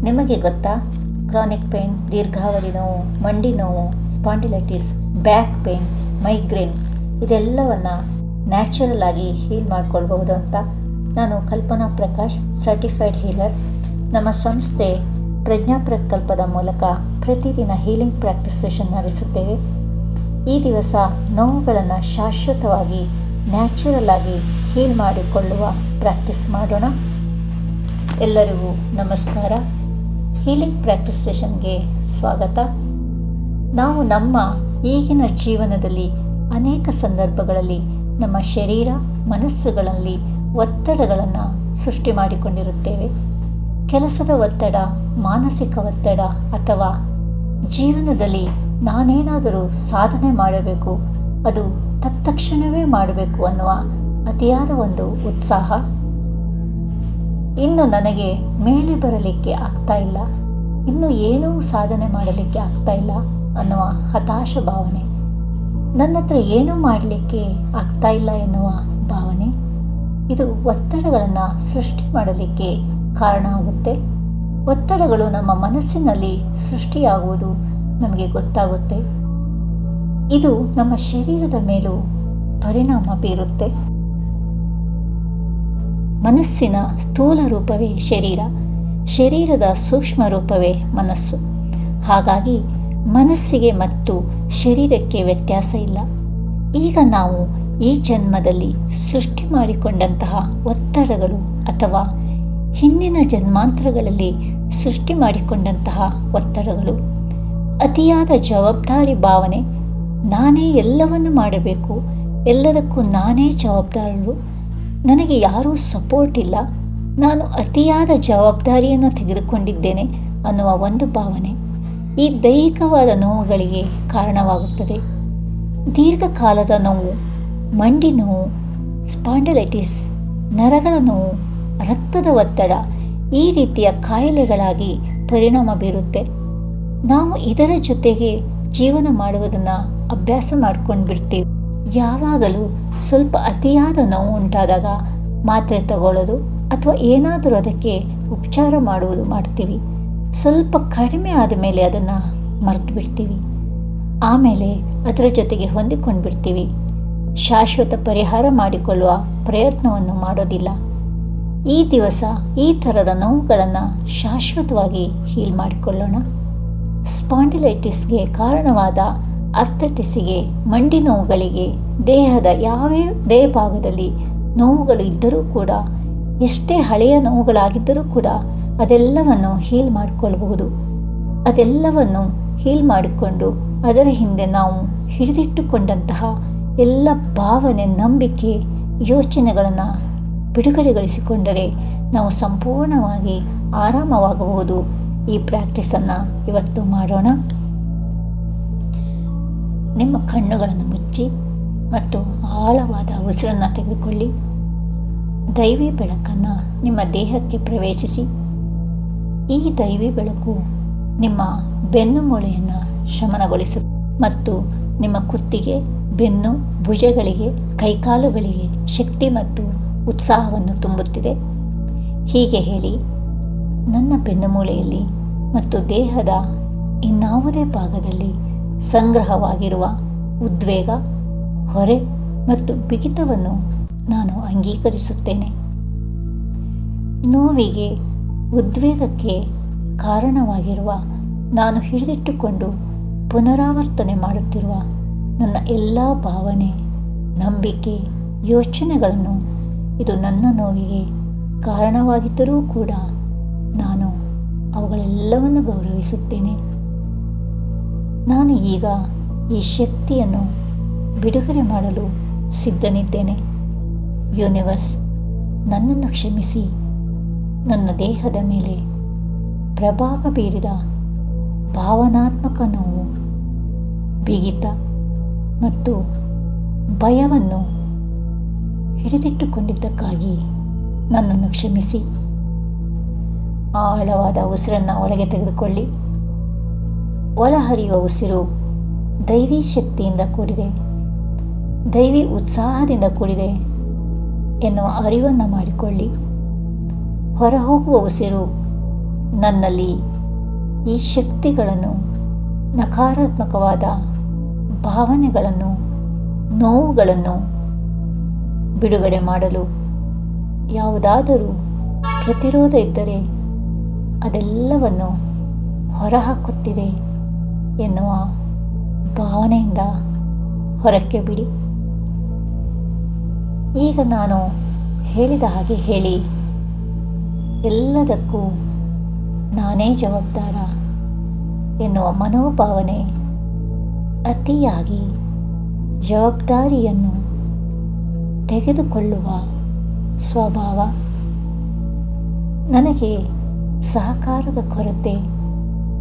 ನಿಮಗೆ ಗೊತ್ತಾ, chronic pain, ದೀರ್ಘಾವಧಿ ನೋವು, ಮಂಡಿ ನೋವು, ಸ್ಪಾಂಡಿಲೈಟಿಸ್, ಬ್ಯಾಕ್ ಪೇನ್, ಮೈಗ್ರೇನ್ ಇದೆಲ್ಲವನ್ನು ನ್ಯಾಚುರಲ್ ಆಗಿ ಹೀಲ್ ಮಾಡ್ಕೊಳ್ಬಹುದು ಅಂತ. ನಾನು ಕಲ್ಪನಾ ಪ್ರಕಾಶ್, ಸರ್ಟಿಫೈಡ್ ಹೀಲರ್. ನಮ್ಮ ಸಂಸ್ಥೆ ಪ್ರಜ್ಞಾ ಪ್ರಕಲ್ಪದ ಮೂಲಕ ಪ್ರತಿದಿನ ಹೀಲಿಂಗ್ ಪ್ರಾಕ್ಟೀಸ್ ಸೆಷನ್ ನಡೆಸುತ್ತೇವೆ. ಈ ದಿವಸ ನೋವುಗಳನ್ನು ಶಾಶ್ವತವಾಗಿ ನ್ಯಾಚುರಲ್ ಆಗಿ ಹೀಲ್ ಮಾಡಿಕೊಳ್ಳುವ ಪ್ರಾಕ್ಟೀಸ್ ಮಾಡೋಣ. ಎಲ್ಲರಿಗೂ ನಮಸ್ಕಾರ. ಹೀಲಿಂಗ್ ಪ್ರಾಕ್ಟೀಸ್ ಸೆಷನ್ಗೆ ಸ್ವಾಗತ. ನಾವು ನಮ್ಮ ಈಗಿನ ಜೀವನದಲ್ಲಿ ಅನೇಕ ಸಂದರ್ಭಗಳಲ್ಲಿ ನಮ್ಮ ಶರೀರ, ಮನಸ್ಸುಗಳಲ್ಲಿ ಒತ್ತಡಗಳನ್ನು ಸೃಷ್ಟಿ ಮಾಡಿಕೊಂಡಿರುತ್ತೇವೆ. ಕೆಲಸದ ಒತ್ತಡ, ಮಾನಸಿಕ ಒತ್ತಡ ಅಥವಾ ಜೀವನದಲ್ಲಿ ನಾನೇನಾದರೂ ಸಾಧನೆ ಮಾಡಬೇಕು, ಅದು ತತ್ಕ್ಷಣವೇ ಮಾಡಬೇಕು ಅನ್ನುವ ಅತಿಯಾದ ಒಂದು ಉತ್ಸಾಹ. ಇನ್ನು ನನಗೆ ಮೇಲೆ ಬರಲಿಕ್ಕೆ ಆಗ್ತಾ ಇಲ್ಲ, ಇನ್ನು ಏನೂ ಸಾಧನೆ ಮಾಡಲಿಕ್ಕೆ ಆಗ್ತಾ ಇಲ್ಲ ಅನ್ನುವ ಹತಾಶ ಭಾವನೆ. ನನ್ನ ಹತ್ರ ಏನೂ ಮಾಡಲಿಕ್ಕೆ ಆಗ್ತಾ ಇಲ್ಲ ಎನ್ನುವ ಭಾವನೆ. ಇದು ಒತ್ತಡಗಳನ್ನು ಸೃಷ್ಟಿ ಮಾಡಲಿಕ್ಕೆ ಕಾರಣ ಆಗುತ್ತೆ. ಒತ್ತಡಗಳು ನಮ್ಮ ಮನಸ್ಸಿನಲ್ಲಿ ಸೃಷ್ಟಿಯಾಗುವುದು ನಮಗೆ ಗೊತ್ತಾಗುತ್ತೆ. ಇದು ನಮ್ಮ ಶರೀರದ ಮೇಲೂ ಪರಿಣಾಮ ಬೀರುತ್ತೆ. ಮನಸ್ಸಿನ ಸ್ಥೂಲ ರೂಪವೇ ಶರೀರ, ಶರೀರದ ಸೂಕ್ಷ್ಮ ರೂಪವೇ ಮನಸ್ಸು. ಹಾಗಾಗಿ ಮನಸ್ಸಿಗೆ ಮತ್ತು ಶರೀರಕ್ಕೆ ವ್ಯತ್ಯಾಸ ಇಲ್ಲ. ಈಗ ನಾವು ಈ ಜನ್ಮದಲ್ಲಿ ಸೃಷ್ಟಿ ಮಾಡಿಕೊಂಡಂತಹ ಒತ್ತಡಗಳು ಅಥವಾ ಹಿಂದಿನ ಜನ್ಮಾಂತರಗಳಲ್ಲಿ ಸೃಷ್ಟಿ ಮಾಡಿಕೊಂಡಂತಹ ಒತ್ತಡಗಳು, ಅತಿಯಾದ ಜವಾಬ್ದಾರಿ ಭಾವನೆ, ನಾನೇ ಎಲ್ಲವನ್ನು ಮಾಡಬೇಕು, ಎಲ್ಲದಕ್ಕೂ ನಾನೇ ಜವಾಬ್ದಾರರು, ನನಗೆ ಯಾರೂ ಸಪೋರ್ಟ್ ಇಲ್ಲ, ನಾನು ಅತಿಯಾದ ಜವಾಬ್ದಾರಿಯನ್ನು ತೆಗೆದುಕೊಂಡಿದ್ದೇನೆ ಅನ್ನುವ ಒಂದು ಭಾವನೆ ಈ ದೈಹಿಕವಾದ ನೋವುಗಳಿಗೆ ಕಾರಣವಾಗುತ್ತದೆ. ದೀರ್ಘಕಾಲದ ನೋವು, ಮಂಡಿ ನೋವು, ಸ್ಪಾಂಡಿಲೈಟಿಸ್, ನರಗಳ ನೋವು, ರಕ್ತದ ಒತ್ತಡ ಈ ರೀತಿಯ ಕಾಯಿಲೆಗಳಾಗಿ ಪರಿಣಾಮ ಬೀರುತ್ತೆ. ನಾವು ಇದರ ಜೊತೆಗೆ ಜೀವನ ಮಾಡುವುದನ್ನು ಅಭ್ಯಾಸ ಮಾಡ್ಕೊಂಡು ಬಿಡ್ತೀವಿ. ಯಾವಾಗಲೂ ಸ್ವಲ್ಪ ಅತಿಯಾದ ನೋವು ಉಂಟಾದಾಗ ಮಾತ್ರೆ ತಗೊಳ್ಳೋದು ಅಥವಾ ಏನಾದರೂ ಅದಕ್ಕೆ ಉಪಚಾರ ಮಾಡುವುದು ಮಾಡ್ತೀವಿ. ಸ್ವಲ್ಪ ಕಡಿಮೆ ಆದ ಮೇಲೆ ಅದನ್ನು ಮರೆತು ಬಿಡ್ತೀವಿ. ಆಮೇಲೆ ಅದರ ಜೊತೆಗೆ ಹೊಂದಿಕೊಂಡು ಬಿಡ್ತೀವಿ. ಶಾಶ್ವತ ಪರಿಹಾರ ಮಾಡಿಕೊಳ್ಳುವ ಪ್ರಯತ್ನವನ್ನು ಮಾಡೋದಿಲ್ಲ. ಈ ದಿವಸ ಈ ಥರದ ನೋವುಗಳನ್ನು ಶಾಶ್ವತವಾಗಿ ಹೀಲ್ ಮಾಡಿಕೊಳ್ಳೋಣ. ಸ್ಪಾಂಡಿಲೈಟಿಸ್ಗೆ ಕಾರಣವಾದ ಅರ್ಥಟಿಸಿಗೆ, ಮಂಡಿ ನೋವುಗಳಿಗೆ, ದೇಹದ ಯಾವುದೇ ಭಾಗದಲ್ಲಿ ನೋವುಗಳು ಇದ್ದರೂ ಕೂಡ, ಎಷ್ಟೇ ಹಳೆಯ ನೋವುಗಳಾಗಿದ್ದರೂ ಕೂಡ ಅದೆಲ್ಲವನ್ನು ಹೀಲ್ ಮಾಡಿಕೊಳ್ಳಬಹುದು. ಅದೆಲ್ಲವನ್ನು ಹೀಲ್ ಮಾಡಿಕೊಂಡು ಅದರ ಹಿಂದೆ ನಾವು ಹಿಡಿದಿಟ್ಟುಕೊಂಡಂತಹ ಎಲ್ಲ ಭಾವನೆ, ನಂಬಿಕೆ, ಯೋಚನೆಗಳನ್ನು ಬಿಡುಗಡೆಗೊಳಿಸಿಕೊಂಡರೆ ನಾವು ಸಂಪೂರ್ಣವಾಗಿ ಆರಾಮವಾಗಬಹುದು. ಈ ಪ್ರಾಕ್ಟೀಸನ್ನು ಇವತ್ತು ಮಾಡೋಣ. ನಿಮ್ಮ ಕಣ್ಣುಗಳನ್ನು ಮುಚ್ಚಿ ಮತ್ತು ಆಳವಾದ ಉಸಿರನ್ನು ತೆಗೆದುಕೊಳ್ಳಿ. ದೈವಿ ಬೆಳಕನ್ನು ನಿಮ್ಮ ದೇಹಕ್ಕೆ ಪ್ರವೇಶಿಸಿ. ಈ ದೈವಿ ಬೆಳಕು ನಿಮ್ಮ ಬೆನ್ನು ಮೂಳೆಯನ್ನು ಶಮನಗೊಳಿಸುತ್ತೆ ಮತ್ತು ನಿಮ್ಮ ಕುತ್ತಿಗೆ, ಬೆನ್ನು, ಭುಜಗಳಿಗೆ, ಕೈಕಾಲುಗಳಿಗೆ ಶಕ್ತಿ ಮತ್ತು ಉತ್ಸಾಹವನ್ನು ತುಂಬುತ್ತಿದೆ. ಹೀಗೆ ಹೇಳಿ, ನನ್ನ ಬೆನ್ನು ಮೂಳೆಯಲ್ಲಿ ಮತ್ತು ದೇಹದ ಇನ್ನಾವುದೇ ಭಾಗದಲ್ಲಿ ಸಂಗ್ರಹವಾಗಿರುವ ಉದ್ವೇಗ, ಹೊರೆ ಮತ್ತು ಬಿಗಿತವನ್ನು ನಾನು ಅಂಗೀಕರಿಸುತ್ತೇನೆ. ನೋವಿಗೆ, ಉದ್ವೇಗಕ್ಕೆ ಕಾರಣವಾಗಿರುವ ನಾನು ಹಿಡಿದಿಟ್ಟುಕೊಂಡು ಪುನರಾವರ್ತನೆ ಮಾಡುತ್ತಿರುವ ನನ್ನ ಎಲ್ಲ ಭಾವನೆ, ನಂಬಿಕೆ, ಯೋಚನೆಗಳನ್ನು, ಇದು ನನ್ನ ನೋವಿಗೆ ಕಾರಣವಾಗಿದ್ದರೂ ಕೂಡ ನಾನು ಅವುಗಳೆಲ್ಲವನ್ನು ಗೌರವಿಸುತ್ತೇನೆ. ನಾನು ಈಗ ಈ ಶಕ್ತಿಯನ್ನು ಬಿಡುಗಡೆ ಮಾಡಲು ಸಿದ್ಧನಿದ್ದೇನೆ. ಯೂನಿವರ್ಸ್, ನನ್ನನ್ನು ಕ್ಷಮಿಸಿ. ನನ್ನ ದೇಹದ ಮೇಲೆ ಪ್ರಭಾವ ಬೀರಿದ ಭಾವನಾತ್ಮಕ ನೋವು, ಬಿಗಿತ ಮತ್ತು ಭಯವನ್ನು ಹಿಡಿದಿಟ್ಟುಕೊಂಡಿದ್ದಕ್ಕಾಗಿ ನನ್ನನ್ನು ಕ್ಷಮಿಸಿ. ಆಳವಾದ ಉಸಿರನ್ನು ಒಳಗೆ ತೆಗೆದುಕೊಳ್ಳಿ. ಒಳಹರಿಯುವ ಉಸಿರು ದೈವಿ ಶಕ್ತಿಯಿಂದ ಕೂಡಿದೆ, ದೈವಿ ಉತ್ಸಾಹದಿಂದ ಕೂಡಿದೆ ಎನ್ನುವ ಅರಿವನ್ನು ಮಾಡಿಕೊಳ್ಳಿ. ಹೊರಹೋಗುವ ಉಸಿರು ನನ್ನಲ್ಲಿ ಈ ಶಕ್ತಿಗಳನ್ನು, ನಕಾರಾತ್ಮಕವಾದ ಭಾವನೆಗಳನ್ನು, ನೋವುಗಳನ್ನು ಬಿಡುಗಡೆ ಮಾಡಲು ಯಾವುದಾದರೂ ಪ್ರತಿರೋಧ ಇದ್ದರೆ ಅದೆಲ್ಲವನ್ನು ಹೊರಹಾಕುತ್ತಿದೆ ಎನ್ನುವ ಭಾವನೆಯಿಂದ ಹೊರಕ್ಕೆ ಬಿಡಿ. ಈಗ ನಾನು ಹೇಳಿದ ಹಾಗೆ ಹೇಳಿ, ಎಲ್ಲದಕ್ಕೂ ನಾನೇ ಜವಾಬ್ದಾರ ಎನ್ನುವ ಮನೋಭಾವನೆ ಅತಿಯಾಗಿ ಜವಾಬ್ದಾರಿಯನ್ನು ತೆಗೆದುಕೊಳ್ಳುವ ಸ್ವಭಾವ. ನನಗೆ ಸಹಕಾರದ ಕೊರತೆ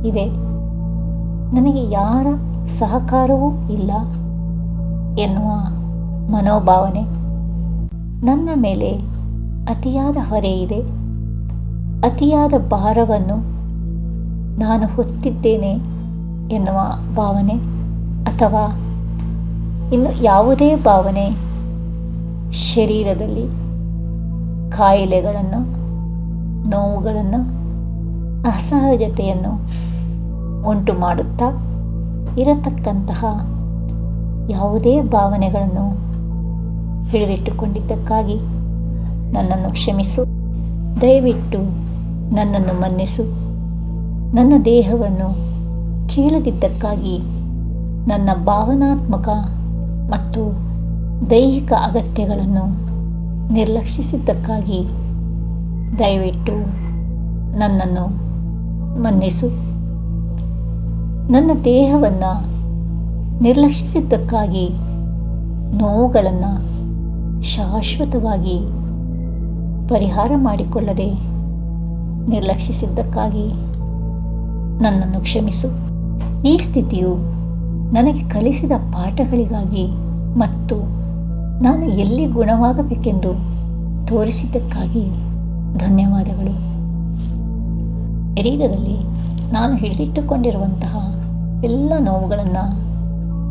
ಇದೆ, ನನಗೆ ಯಾರ ಸಹಕಾರವೂ ಇಲ್ಲ ಎನ್ನುವ ಮನೋಭಾವನೆ. ನನ್ನ ಮೇಲೆ ಅತಿಯಾದ ಹೊರೆ ಇದೆ, ಅತಿಯಾದ ಭಾರವನ್ನು ನಾನು ಹೊತ್ತಿದ್ದೇನೆ ಎನ್ನುವ ಭಾವನೆ, ಅಥವಾ ಇನ್ನು ಯಾವುದೇ ಭಾವನೆ ಶರೀರದಲ್ಲಿ ಕಾಯಿಲೆಗಳನ್ನು, ನೋವುಗಳನ್ನು, ಅಸಹಜತೆಯನ್ನು ಉಂಟು ಮಾಡುತ್ತಾ ಇರತಕ್ಕಂತಹ ಯಾವುದೇ ಭಾವನೆಗಳನ್ನು ಹಿಡಿದಿಟ್ಟುಕೊಂಡಿದ್ದಕ್ಕಾಗಿ ನನ್ನನ್ನು ಕ್ಷಮಿಸು. ದಯವಿಟ್ಟು ನನ್ನನ್ನು ಮನ್ನಿಸು. ನನ್ನ ದೇಹವನ್ನು ಕೇಳದಿದ್ದಕ್ಕಾಗಿ, ನನ್ನ ಭಾವನಾತ್ಮಕ ಮತ್ತು ದೈಹಿಕ ಅಗತ್ಯಗಳನ್ನು ನಿರ್ಲಕ್ಷಿಸಿದ್ದಕ್ಕಾಗಿ ದಯವಿಟ್ಟು ನನ್ನನ್ನು ಮನ್ನಿಸು. ನನ್ನ ದೇಹವನ್ನು ನಿರ್ಲಕ್ಷಿಸಿದ್ದಕ್ಕಾಗಿ, ನೋವುಗಳನ್ನು ಶಾಶ್ವತವಾಗಿ ಪರಿಹಾರ ಮಾಡಿಕೊಳ್ಳದೆ ನಿರ್ಲಕ್ಷಿಸಿದ್ದಕ್ಕಾಗಿ ನನ್ನನ್ನು ಕ್ಷಮಿಸು. ಈ ಸ್ಥಿತಿಯು ನನಗೆ ಕಲಿಸಿದ ಪಾಠಗಳಿಗಾಗಿ ಮತ್ತು ನಾನು ಎಲ್ಲಿ ಗುಣವಾಗಬೇಕೆಂದು ತೋರಿಸಿದ್ದಕ್ಕಾಗಿ ಧನ್ಯವಾದಗಳು. ಶರೀರದಲ್ಲಿ ನಾನು ಹಿಡಿದಿಟ್ಟುಕೊಂಡಿರುವಂತಹ ಎಲ್ಲ ನೋವುಗಳನ್ನು,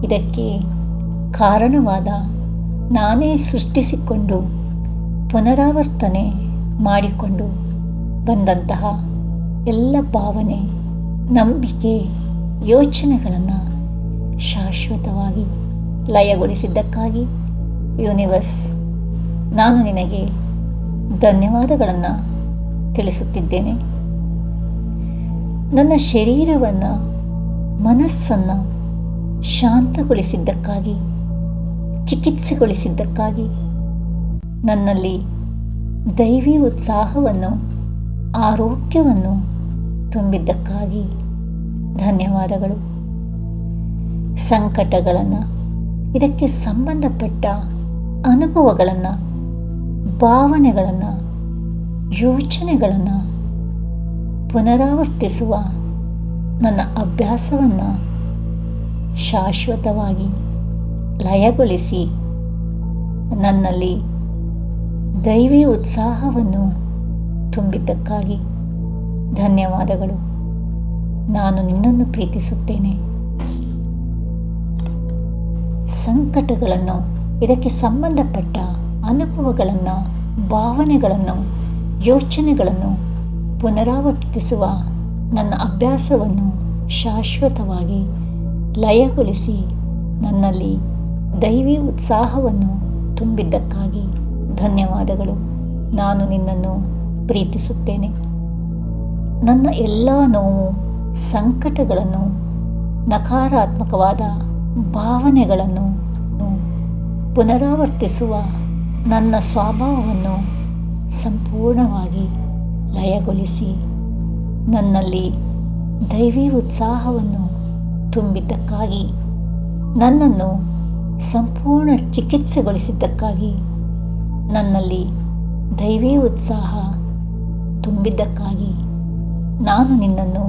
ಇದಕ್ಕೆ ಕಾರಣವಾದ ನಾನೇ ಸೃಷ್ಟಿಸಿಕೊಂಡು ಪುನರಾವರ್ತನೆ ಮಾಡಿಕೊಂಡು ಬಂದಂತಹ ಎಲ್ಲ ಭಾವನೆ, ನಂಬಿಕೆ, ಯೋಚನೆಗಳನ್ನು ಶಾಶ್ವತವಾಗಿ ಲಯಗೊಳಿಸಿದ್ದಕ್ಕಾಗಿ ಯೂನಿವರ್ಸ್, ನಾನು ನಿನಗೆ ಧನ್ಯವಾದಗಳನ್ನು ತಿಳಿಸುತ್ತಿದ್ದೇನೆ. ನನ್ನ ಶರೀರವನ್ನು, ಮನಸ್ಸನ್ನು ಶಾಂತಗೊಳಿಸಿದ್ದಕ್ಕಾಗಿ, ಚಿಕಿತ್ಸೆಗೊಳಿಸಿದ್ದಕ್ಕಾಗಿ, ನನ್ನಲ್ಲಿ ದೈವಿ ಉತ್ಸಾಹವನ್ನು, ಆರೋಗ್ಯವನ್ನು ತುಂಬಿದ್ದಕ್ಕಾಗಿ ಧನ್ಯವಾದಗಳು. ಸಂಕಟಗಳನ್ನು, ಇದಕ್ಕೆ ಸಂಬಂಧಪಟ್ಟ ಅನುಭವಗಳನ್ನು, ಭಾವನೆಗಳನ್ನು, ಯೋಚನೆಗಳನ್ನು ಪುನರಾವರ್ತಿಸುವ ನನ್ನ ಅಭ್ಯಾಸವನ್ನು ಶಾಶ್ವತವಾಗಿ ಲಯಗೊಳಿಸಿ ನನ್ನಲ್ಲಿ ದೈವಿ ಉತ್ಸಾಹವನ್ನು ತುಂಬಿದ್ದಕ್ಕಾಗಿ ಧನ್ಯವಾದಗಳು. ನಾನು ನಿನ್ನನ್ನು ಪ್ರೀತಿಸುತ್ತೇನೆ. ಸಂಕಟಗಳನ್ನು, ಇದಕ್ಕೆ ಸಂಬಂಧಪಟ್ಟ ಅನುಭವಗಳನ್ನು, ಭಾವನೆಗಳನ್ನು, ಯೋಚನೆಗಳನ್ನು ಪುನರಾವರ್ತಿಸುವ ನನ್ನ ಅಭ್ಯಾಸವನ್ನು ಶಾಶ್ವತವಾಗಿ ಲಯಗೊಳಿಸಿ ನನ್ನಲ್ಲಿ ದೈವಿ ಉತ್ಸಾಹವನ್ನು ತುಂಬಿದ್ದಕ್ಕಾಗಿ ಧನ್ಯವಾದಗಳು. ನಾನು ನಿನ್ನನ್ನು ಪ್ರೀತಿಸುತ್ತೇನೆ. ನನ್ನ ಎಲ್ಲ ನೋವು, ಸಂಕಟಗಳನ್ನು, ನಕಾರಾತ್ಮಕವಾದ ಭಾವನೆಗಳನ್ನು ಪುನರಾವರ್ತಿಸುವ ನನ್ನ ಸ್ವಭಾವವನ್ನು ಸಂಪೂರ್ಣವಾಗಿ ಲಯಗೊಳಿಸಿ ನನ್ನಲ್ಲಿ ದೈವಿ ಉತ್ಸಾಹವನ್ನು ತುಂಬಿದ್ದಕ್ಕಾಗಿ, ನನ್ನನ್ನು ಸಂಪೂರ್ಣ ಚಿಕಿತ್ಸೆಗೊಳಿಸಿದ್ದಕ್ಕಾಗಿ, ನನ್ನಲ್ಲಿ ದೈವಿ ಉತ್ಸಾಹ ತುಂಬಿದ್ದಕ್ಕಾಗಿ ನಾನು ನಿನ್ನನ್ನು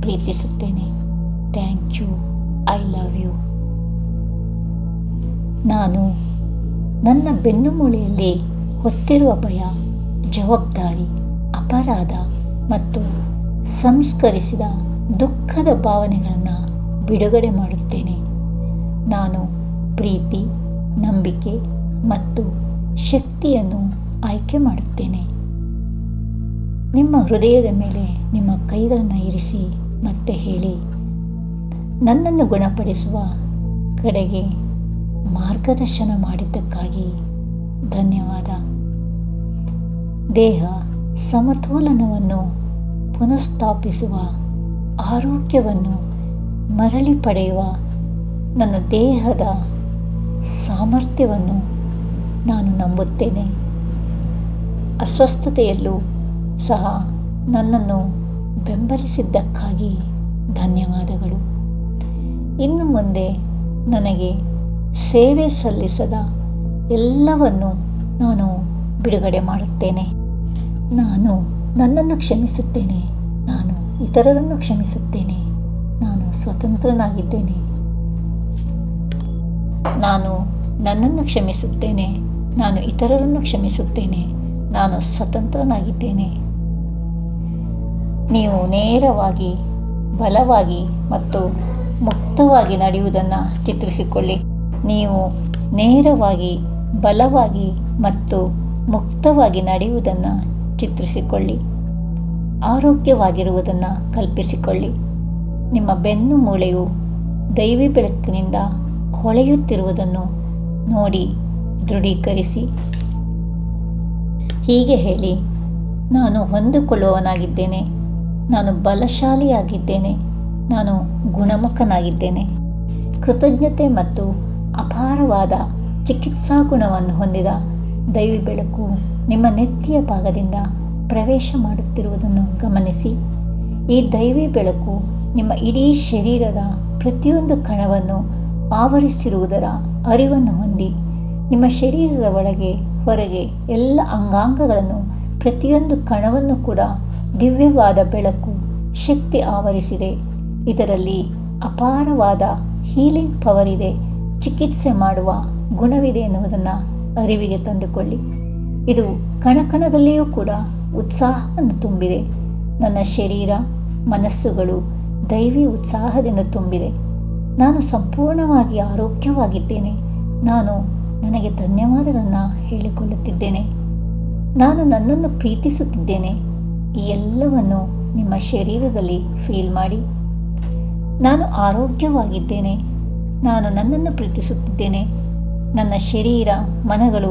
ಪ್ರೀತಿಸುತ್ತೇನೆ. Thank you. I love you. ನಾನು ನನ್ನ ಬೆನ್ನುಮೂಳೆಯಲ್ಲಿ ಹೊತ್ತಿರುವ ಭಯ, ಜವಾಬ್ದಾರಿ, ಅಪರಾಧ ಮತ್ತು ಸಂಸ್ಕರಿಸಿದ ದುಃಖದ ಭಾವನೆಗಳನ್ನು ಬಿಡುಗಡೆ ಮಾಡುತ್ತೇನೆ. ನಾನು ಪ್ರೀತಿ, ನಂಬಿಕೆ ಮತ್ತು ಶಕ್ತಿಯನ್ನು ಆಯ್ಕೆ ಮಾಡುತ್ತೇನೆ. ನಿಮ್ಮ ಹೃದಯದ ಮೇಲೆ ನಿಮ್ಮ ಕೈಗಳನ್ನು ಇರಿಸಿ ಮತ್ತೆ ಹೇಳಿ, ನನ್ನನ್ನು ಗುಣಪಡಿಸುವ ಕಡೆಗೆ ಮಾರ್ಗದರ್ಶನ ಮಾಡಿದ್ದಕ್ಕಾಗಿ ಧನ್ಯವಾದ. ದೇಹ ಸಮತೋಲನವನ್ನು ಪುನಃಸ್ಥಾಪಿಸುವ ಆರೋಗ್ಯವನ್ನು ಮರಳಿ ಪಡೆಯುವ ನನ್ನ ದೇಹದ ಸಾಮರ್ಥ್ಯವನ್ನು ನಾನು ನಂಬುತ್ತೇನೆ. ಅಸ್ವಸ್ಥತೆಯಲ್ಲೂ ಸಹ ನನ್ನನ್ನು ಬೆಂಬಲಿಸಿದ್ದಕ್ಕಾಗಿ ಧನ್ಯವಾದಗಳು. ಇನ್ನು ಮುಂದೆ ನನಗೆ ಸೇವೆ ಸಲ್ಲಿಸದ ಎಲ್ಲವನ್ನು ನಾನು ಬಿಡುಗಡೆ ಮಾಡುತ್ತೇನೆ. ನಾನು ನನ್ನನ್ನು ಕ್ಷಮಿಸುತ್ತೇನೆ. ನಾನು ಇತರರನ್ನು ಕ್ಷಮಿಸುತ್ತೇನೆ. ನಾನು ಸ್ವತಂತ್ರನಾಗಿದ್ದೇನೆ. ನಾನು ನನ್ನನ್ನು ಕ್ಷಮಿಸುತ್ತೇನೆ. ನಾನು ಇತರರನ್ನು ಕ್ಷಮಿಸುತ್ತೇನೆ. ನಾನು ಸ್ವತಂತ್ರನಾಗಿದ್ದೇನೆ. ನೀವು ನೇರವಾಗಿ, ಬಲವಾಗಿ ಮತ್ತು ಮುಕ್ತವಾಗಿ ನಡೆಯುವುದನ್ನು ಚಿತ್ರಿಸಿಕೊಳ್ಳಿ. ನೀವು ನೇರವಾಗಿ, ಬಲವಾಗಿ ಮತ್ತು ಮುಕ್ತವಾಗಿ ನಡೆಯುವುದನ್ನು ಚಿತ್ರಿಸಿಕೊಳ್ಳಿ. ಆರೋಗ್ಯವಾಗಿರುವುದನ್ನು ಕಲ್ಪಿಸಿಕೊಳ್ಳಿ. ನಿಮ್ಮ ಬೆನ್ನು ಮೂಳೆಯು ದೈವಿ ಬೆಳಕಿನಿಂದ ಹೊಳೆಯುತ್ತಿರುವುದನ್ನು ನೋಡಿ ದೃಢೀಕರಿಸಿ. ಹೀಗೆ ಹೇಳಿ, ನಾನು ಹೊಂದಿಕೊಳ್ಳುವವನಾಗಿದ್ದೇನೆ. ನಾನು ಬಲಶಾಲಿಯಾಗಿದ್ದೇನೆ. ನಾನು ಗುಣಮುಖನಾಗಿದ್ದೇನೆ. ಕೃತಜ್ಞತೆ ಮತ್ತು ಅಪಾರವಾದ ಚಿಕಿತ್ಸಾ ಗುಣವನ್ನು ಹೊಂದಿದ ದೈವಿ ಬೆಳಕು ನಿಮ್ಮ ನೆತ್ತಿಯ ಭಾಗದಿಂದ ಪ್ರವೇಶ ಮಾಡುತ್ತಿರುವುದನ್ನು ಗಮನಿಸಿ. ಈ ದೈವಿ ಬೆಳಕು ನಿಮ್ಮ ಇಡೀ ಶರೀರದ ಪ್ರತಿಯೊಂದು ಕಣವನ್ನು ಆವರಿಸಿರುವುದರ ಅರಿವನ್ನು ಹೊಂದಿ ನಿಮ್ಮ ಶರೀರದ ಒಳಗೆ ಹೊರಗೆ ಎಲ್ಲ ಅಂಗಾಂಗಗಳನ್ನು, ಪ್ರತಿಯೊಂದು ಕಣವನ್ನು ಕೂಡ ದಿವ್ಯವಾದ ಬೆಳಕು, ಶಕ್ತಿ ಆವರಿಸಿದೆ. ಇದರಲ್ಲಿ ಅಪಾರವಾದ ಹೀಲಿಂಗ್ ಪವರ್ ಇದೆ, ಚಿಕಿತ್ಸೆ ಮಾಡುವ ಗುಣವಿದೆ ಎನ್ನುವುದನ್ನು ಅರಿವಿಗೆ ತಂದುಕೊಳ್ಳಿ. ಇದು ಕಣಕಣದಲ್ಲಿಯೂ ಕೂಡ ಉತ್ಸಾಹವನ್ನು ತುಂಬಿದೆ. ನನ್ನ ಶರೀರ, ಮನಸ್ಸುಗಳು ದೈವಿ ಉತ್ಸಾಹದಿಂದ ತುಂಬಿದೆ. ನಾನು ಸಂಪೂರ್ಣವಾಗಿ ಆರೋಗ್ಯವಾಗಿದ್ದೇನೆ. ನಾನು ನನಗೆ ಧನ್ಯವಾದಗಳನ್ನು ಹೇಳಿಕೊಳ್ಳುತ್ತಿದ್ದೇನೆ. ನಾನು ನನ್ನನ್ನು ಪ್ರೀತಿಸುತ್ತಿದ್ದೇನೆ. ಈ ಎಲ್ಲವನ್ನು ನಿಮ್ಮ ಶರೀರದಲ್ಲಿ ಫೀಲ್ ಮಾಡಿ. ನಾನು ಆರೋಗ್ಯವಾಗಿದ್ದೇನೆ. ನಾನು ನನ್ನನ್ನು ಪ್ರೀತಿಸುತ್ತಿದ್ದೇನೆ. ನನ್ನ ಶರೀರ, ಮನಗಳು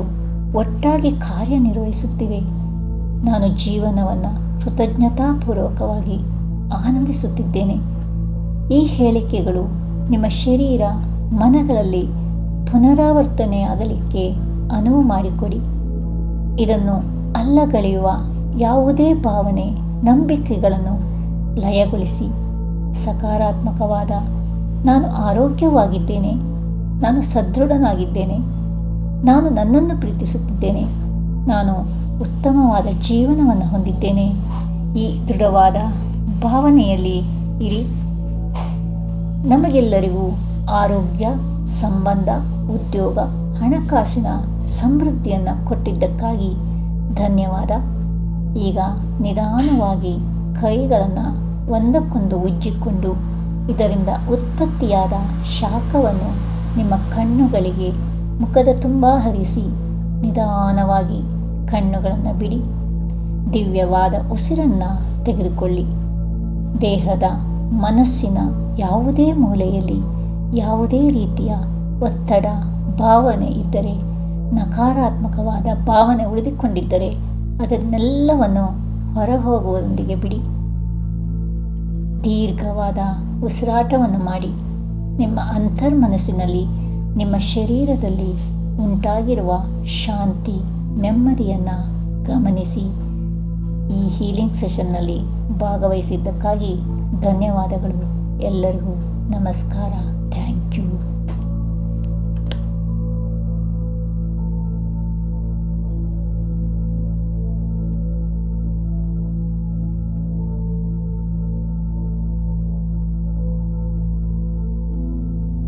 ಒಟ್ಟಾಗಿ ಕಾರ್ಯನಿರ್ವಹಿಸುತ್ತಿವೆ. ನಾನು ಜೀವನವನ್ನು ಕೃತಜ್ಞತಾಪೂರ್ವಕವಾಗಿ ಆನಂದಿಸುತ್ತಿದ್ದೇನೆ. ಈ ಹೇಳಿಕೆಗಳು ನಿಮ್ಮ ಶರೀರ, ಮನಗಳಲ್ಲಿ ಪುನರಾವರ್ತನೆಯಾಗಲಿಕ್ಕೆ ಅನುವು ಮಾಡಿಕೊಡಿ. ಇದನ್ನು ಅಲ್ಲಗಳೆಯುವ ಯಾವುದೇ ಭಾವನೆ, ನಂಬಿಕೆಗಳನ್ನು ಲಯಗೊಳಿಸಿ. ಸಕಾರಾತ್ಮಕವಾದ ನಾನು ಆರೋಗ್ಯವಾಗಿದ್ದೇನೆ. ನಾನು ಸದೃಢನಾಗಿದ್ದೇನೆ. ನಾನು ನನ್ನನ್ನು ಪ್ರೀತಿಸುತ್ತಿದ್ದೇನೆ. ನಾನು ಉತ್ತಮವಾದ ಜೀವನವನ್ನು ಹೊಂದಿದ್ದೇನೆ. ಈ ದೃಢವಾದ ಭಾವನೆಯಲ್ಲಿ ಇರಿ. ನಮಗೆಲ್ಲರಿಗೂ ಆರೋಗ್ಯ, ಸಂಬಂಧ, ಉದ್ಯೋಗ, ಹಣಕಾಸಿನ ಸಮೃದ್ಧಿಯನ್ನು ಕೊಟ್ಟಿದ್ದಕ್ಕಾಗಿ ಧನ್ಯವಾದ. ಈಗ ನಿಧಾನವಾಗಿ ಕೈಗಳನ್ನು ಒಂದಕ್ಕೊಂದು ಉಜ್ಜಿಕೊಂಡು ಇದರಿಂದ ಉತ್ಪತ್ತಿಯಾದ ಶಾಖವನ್ನು ನಿಮ್ಮ ಕಣ್ಣುಗಳಿಗೆ, ಮುಖದ ತುಂಬ ಹರಿಸಿ ನಿಧಾನವಾಗಿ ಕಣ್ಣುಗಳನ್ನು ಬಿಡಿ. ದಿವ್ಯವಾದ ಉಸಿರನ್ನು ತೆಗೆದುಕೊಳ್ಳಿ. ದೇಹದ, ಮನಸ್ಸಿನ ಯಾವುದೇ ಮೂಲೆಯಲ್ಲಿ ಯಾವುದೇ ರೀತಿಯ ಒತ್ತಡ, ಭಾವನೆ ಇದ್ದರೆ, ನಕಾರಾತ್ಮಕವಾದ ಭಾವನೆ ಉಳಿದುಕೊಂಡಿದ್ದರೆ ಅದನ್ನೆಲ್ಲವನ್ನು ಹೊರಹೋಗುವುದರೊಂದಿಗೆ ಬಿಡಿ. ದೀರ್ಘವಾದ ಉಸಿರಾಟವನ್ನು ಮಾಡಿ. ನಿಮ್ಮ ಅಂತರ್ಮನಸ್ಸಿನಲ್ಲಿ, ನಿಮ್ಮ ಶರೀರದಲ್ಲಿ ಉಂಟಾಗಿರುವ ಶಾಂತಿ, ನೆಮ್ಮದಿಯನ್ನು ಗಮನಿಸಿ. ಈ ಹೀಲಿಂಗ್ ಸೆಷನ್ನಲ್ಲಿ ಭಾಗವಹಿಸಿದ್ದಕ್ಕಾಗಿ ಧನ್ಯವಾದಗಳು. ಎಲ್ಲರಿಗೂ ನಮಸ್ಕಾರ. Thank you.